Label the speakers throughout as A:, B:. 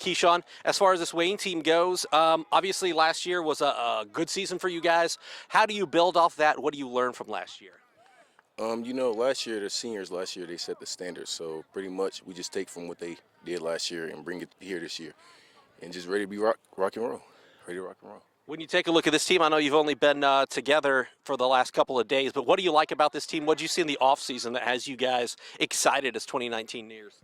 A: Keshaun, as far as this Wayne team goes, obviously last year was a good season for you guys. How do you build off that? What do you learn from last year?
B: Last year, the seniors last year, they set the standard. So pretty much we just take from what they did last year and bring it here this year. And just ready to be rock and roll. Ready to rock and roll.
A: When you take a look at this team, I know you've only been together for the last couple of days, but what do you like about this team? What do you see in the offseason that has you guys excited as 2019 nears?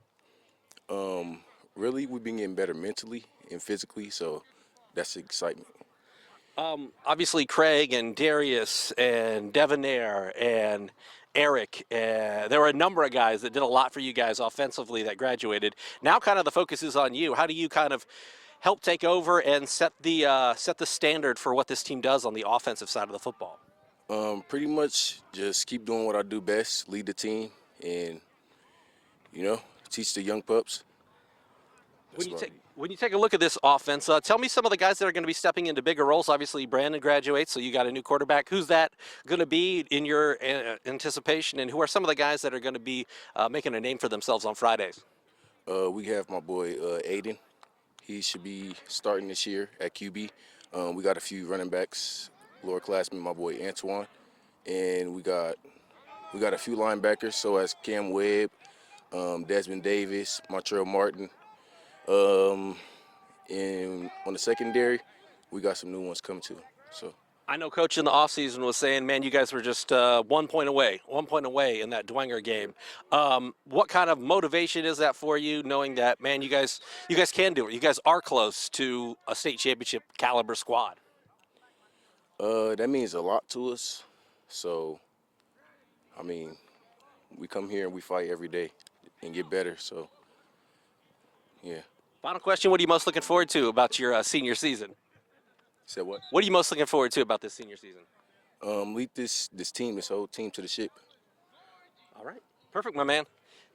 B: Really, we've been getting better mentally and physically, so that's the excitement.
A: Obviously, Craig and Darius and Devonair and Eric, there were a number of guys that did a lot for you guys offensively that graduated. Now kind of the focus is on you. How do you kind of help take over and set the standard for what this team does on the offensive side of the football?
B: Pretty much just keep doing what I do best, lead the team, and, teach the young pups.
A: When you take a look at this offense, tell me some of the guys that are going to be stepping into bigger roles. Obviously, Brandon graduates, so you got a new quarterback. Who's that going to be in your anticipation, and who are some of the guys that are going to be making a name for themselves on Fridays?
B: We have my boy Aiden. He should be starting this year at QB. We got a few running backs, lower classmen, my boy Antoine, and we got a few linebackers. So as Cam Webb, Desmond Davis, Montreal Martin. And on the secondary, we got some new ones coming too. So
A: I know Coach in the offseason was saying, man, you guys were just 1 point away in that Dwenger game. What kind of motivation is that for you, knowing that, man, you guys can do it. You guys are close to a state championship caliber squad.
B: that means a lot to us. So, I mean, we come here and we fight every day and get better. So, yeah.
A: Final question, what are you most looking forward to about your senior season?
B: Said what?
A: What are you most looking forward to about this senior season?
B: Lead this whole team to the ship.
A: All right. Perfect, my man.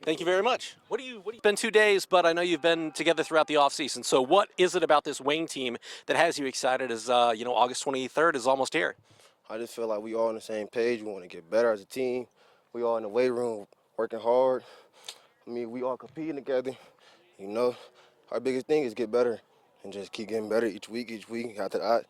A: Thank you very much. It's been 2 days, but I know you've been together throughout the offseason. So what is it about this Wayne team that has you excited as, August 23rd is almost here?
C: I just feel like we all on the same page. We want to get better as a team. We all in the weight room working hard. I mean, we all competing together. Our biggest thing is get better and just keep getting better each week after that.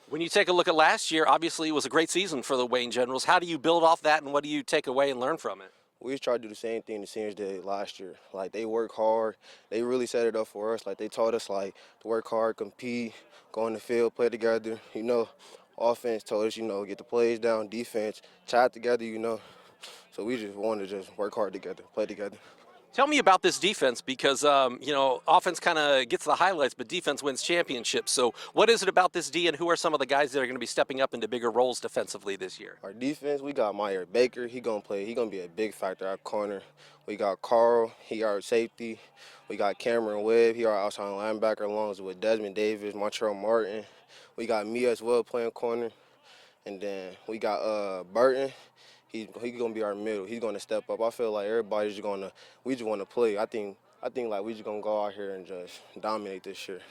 A: When you take a look at last year, obviously it was a great season for the Wayne Generals. How do you build off that, and what do you take away and learn from it?
C: We just try to do the same thing the seniors did last year. Like, they work hard. They really set it up for us. Like, they taught us, to work hard, compete, go on the field, play together. Offense told us, get the plays down, defense, chat together, So we just wanted to just work hard together, play together.
A: Tell me about this defense because, offense kind of gets the highlights, but defense wins championships. So what is it about this D, and who are some of the guys that are going to be stepping up into bigger roles defensively this year?
C: Our defense, we got Meyer Baker. He going to be a big factor at corner. We got Carl. He our safety. We got Cameron Webb. He our outside linebacker along with Desmond Davis, Montreal Martin. We got me as well playing corner. And then we got Burton. He's gonna be our middle. He's gonna step up. I feel like we just wanna play. I think we just gonna go out here and just dominate this year.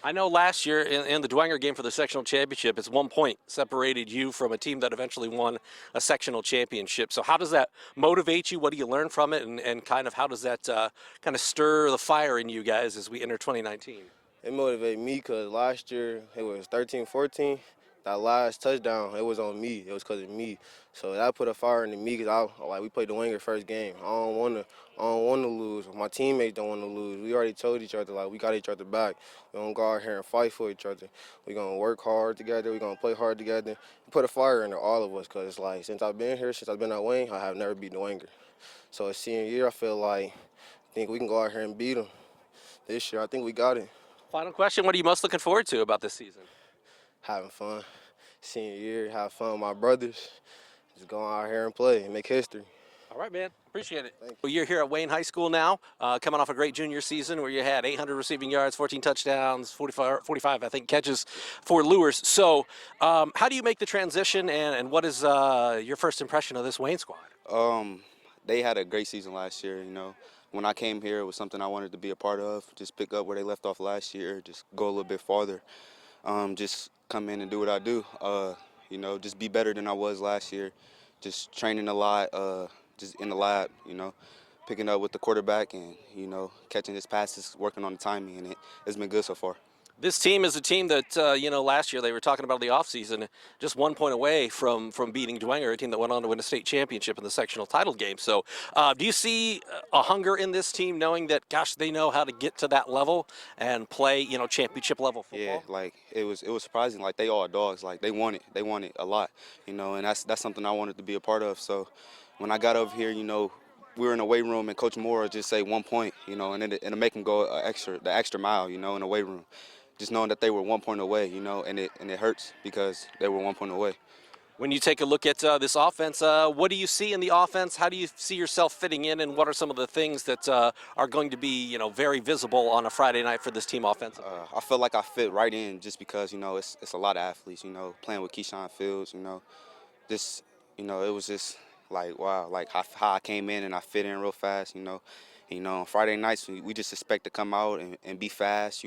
A: I know last year in the Dwenger game for the sectional championship, it's 1 point separated you from a team that eventually won a sectional championship. So how does that motivate you? What do you learn from it? And kind of how does that kind of stir the fire in you guys as we enter 2019?
C: It motivated me because last year it was 13-14. That last touchdown, it was on me. It was because of me. So that put a fire into me because we played the Winger first game. I don't want to lose. My teammates don't want to lose. We already told each other, we got each other back. We don't go out here and fight for each other. We're going to work hard together. We're going to play hard together. Put a fire into all of us because, since I've been here, since I've been at Wayne, I have never beaten the Winger. So senior year, I think we can go out here and beat them. This year, I think we got it.
A: Final question, what are you most looking forward to about this season?
C: Having fun. Senior year, have fun with my brothers. Just go out here and play and make history.
A: All right, man. Appreciate it.
C: Thank you.
A: Well, you're here at Wayne High School now, coming off a great junior season where you had 800 receiving yards, 14 touchdowns, 45 I think, catches, 4 lures. So how do you make the transition, and what is your first impression of this Wayne squad?
D: They had a great season last year, When I came here, it was something I wanted to be a part of, just pick up where they left off last year, just go a little bit farther. Just come in and do what I do, just be better than I was last year, just training a lot, just in the lab, picking up with the quarterback and, catching his passes, working on the timing, and it's been good so far.
A: This team is a team that last year they were talking about the offseason, just 1 point away from beating Dwenger, a team that went on to win a state championship in the sectional title game. So, do you see a hunger in this team, knowing that, gosh, they know how to get to that level and play, championship level
D: Yeah,
A: football?
D: like it was surprising. Like they all dogs. Like they want it a lot. And that's something I wanted to be a part of. So when I got over here, we were in the weight room and Coach Moore would just say 1 point, and it'll make them go the extra mile, in the weight room. Just knowing that they were 1 point away, and it hurts because they were 1 point away.
A: When you take a look at this offense, what do you see in the offense? How do you see yourself fitting in, and what are some of the things that are going to be, very visible on a Friday night for this team offensively?
D: I felt like I fit right in just because, it's a lot of athletes, playing with Keshaun Fields, just, it was just like, wow, like how I came in and I fit in real fast, on Friday nights, we just expect to come out and be fast,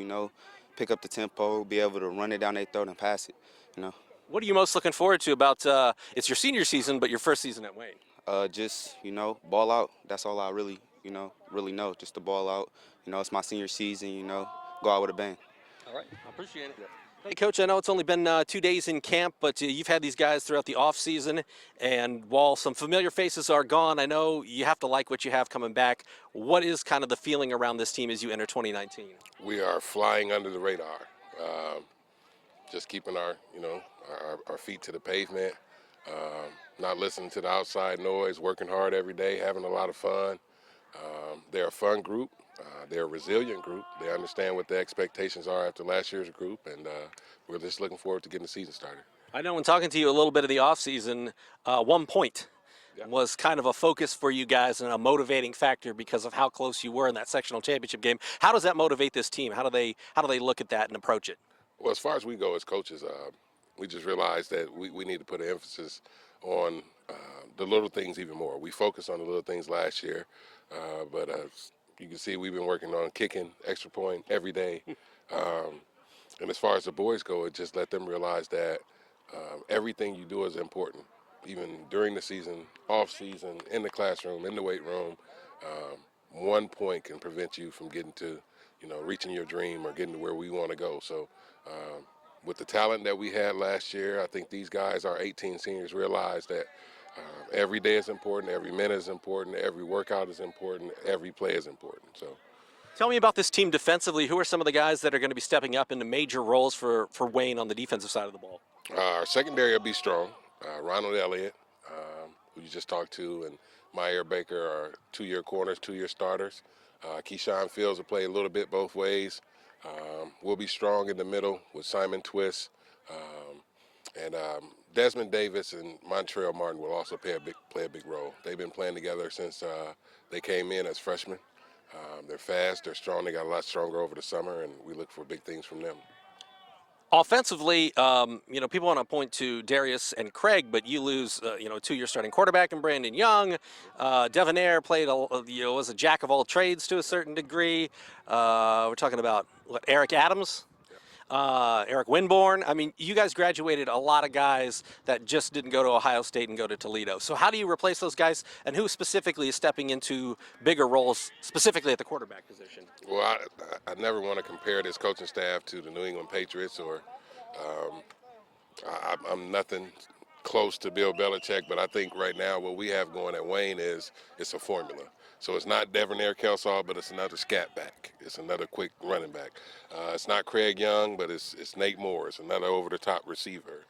D: pick up the tempo, be able to run it down their throat and pass it.
A: What are you most looking forward to about it's your senior season, but your first season at Wayne?
D: Just, ball out. That's all I really know, just to ball out. It's my senior season, go out with a bang.
A: All right, I appreciate it. Hey, Coach, I know it's only been 2 days in camp, but you've had these guys throughout the off season, and while some familiar faces are gone, I know you have to like what you have coming back. What is kind of the feeling around this team as you enter 2019?
E: We are flying under the radar, just keeping our feet to the pavement, not listening to the outside noise, working hard every day, having a lot of fun. They're a fun group. They're a resilient group. They understand what the expectations are after last year's group, and we're just looking forward to getting the season started.
A: I know when talking to you a little bit of the offseason, 1 point was kind of a focus for you guys and a motivating factor because of how close you were in that sectional championship game. How does that motivate this team? How do they look at that and approach it?
E: Well, as far as we go as coaches, we just realized that we need to put an emphasis on the little things even more. We focused on the little things last year, but you can see we've been working on kicking extra point every day. And as far as the boys go, it just let them realize that everything you do is important, even during the season, off season, in the classroom, in the weight room. 1 point can prevent you from getting to, reaching your dream or getting to where we want to go. So with the talent that we had last year, I think these guys, our 18 seniors, realize that every day is important, every minute is important, every workout is important, every play is important. So.
A: Tell me about this team defensively. Who are some of the guys that are going to be stepping up into major roles for Wayne on the defensive side of the ball?
E: Our secondary will be strong. Ronald Elliott, who you just talked to, and Meyer Baker are 2-year corners, 2-year starters. Keshaun Fields will play a little bit both ways. We'll be strong in the middle with Simon Twist. And Desmond Davis and Montrell Martin will also play a big role. They've been playing together since they came in as freshmen. They're fast, they're strong, they got a lot stronger over the summer, and we look for big things from them.
A: Offensively, people want to point to Darius and Craig, but you lose, a 2-year starting quarterback in Brandon Young. Devonaire played, was a jack of all trades to a certain degree. We're talking about, Eric Adams? Eric Winborn. I mean, you guys graduated a lot of guys that just didn't go to Ohio State and go to Toledo. So how do you replace those guys, and who specifically is stepping into bigger roles, specifically at the quarterback position?
E: Well, I never want to compare this coaching staff to the New England Patriots or I'm nothing close to Bill Belichick, but I think right now what we have going at Wayne is it's a formula. So it's not Devonaire Kelsaw, but it's another scat back. It's another quick running back. It's not Craig Young, but it's Nate Moore. It's another over-the-top receiver.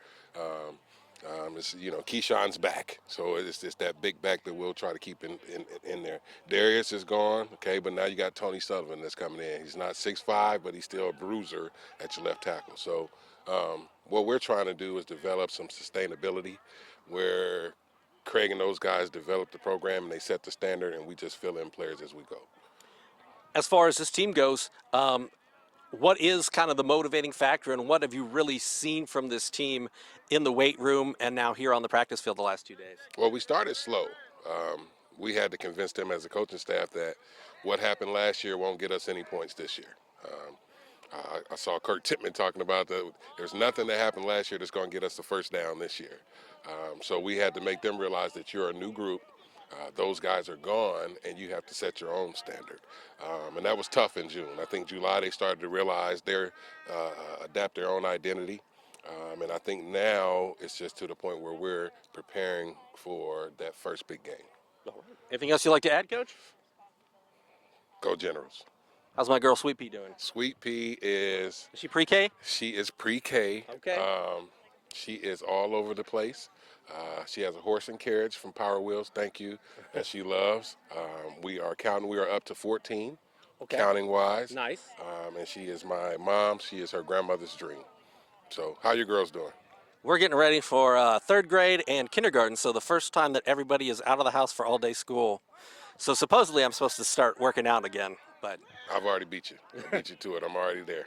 E: Keshaun's back, so it's just that big back that we'll try to keep in there. Darius is gone, okay, but now you got Tony Sullivan that's coming in. He's not 6'5", but he's still a bruiser at your left tackle. So what we're trying to do is develop some sustainability where Craig and those guys develop the program and they set the standard, and we just fill in players as we go.
A: As far as this team goes, what is kind of the motivating factor, and what have you really seen from this team in the weight room and now here on the practice field the last 2 days?
E: Well, we started slow. We had to convince them as a coaching staff that what happened last year won't get us any points this year. I saw Kurt Tippmann talking about that there's nothing that happened last year that's going to get us the first down this year. So we had to make them realize that you're a new group. Those guys are gone, and you have to set your own standard. And that was tough in June. I think July they started to realize adapt their own identity. And I think now it's just to the point where we're preparing for that first big game.
A: Anything else you'd like to add, Coach?
E: Go Generals.
A: How's my girl Sweet Pea doing?
E: Sweet Pea is
A: Is she pre-K?
E: She is pre-K.
A: Okay.
E: She is all over the place. She has a horse and carriage from Power Wheels, thank you, that she loves. We are up to 14,
A: Okay.
E: counting-wise.
A: Nice.
E: And she is my mom. She is her grandmother's dream. So how your girls doing?
A: We're getting ready for third grade and kindergarten, so the first time that everybody is out of the house for all-day school. So supposedly I'm supposed to start working out again, but
E: I've already beat you. I beat you to it. I'm already there.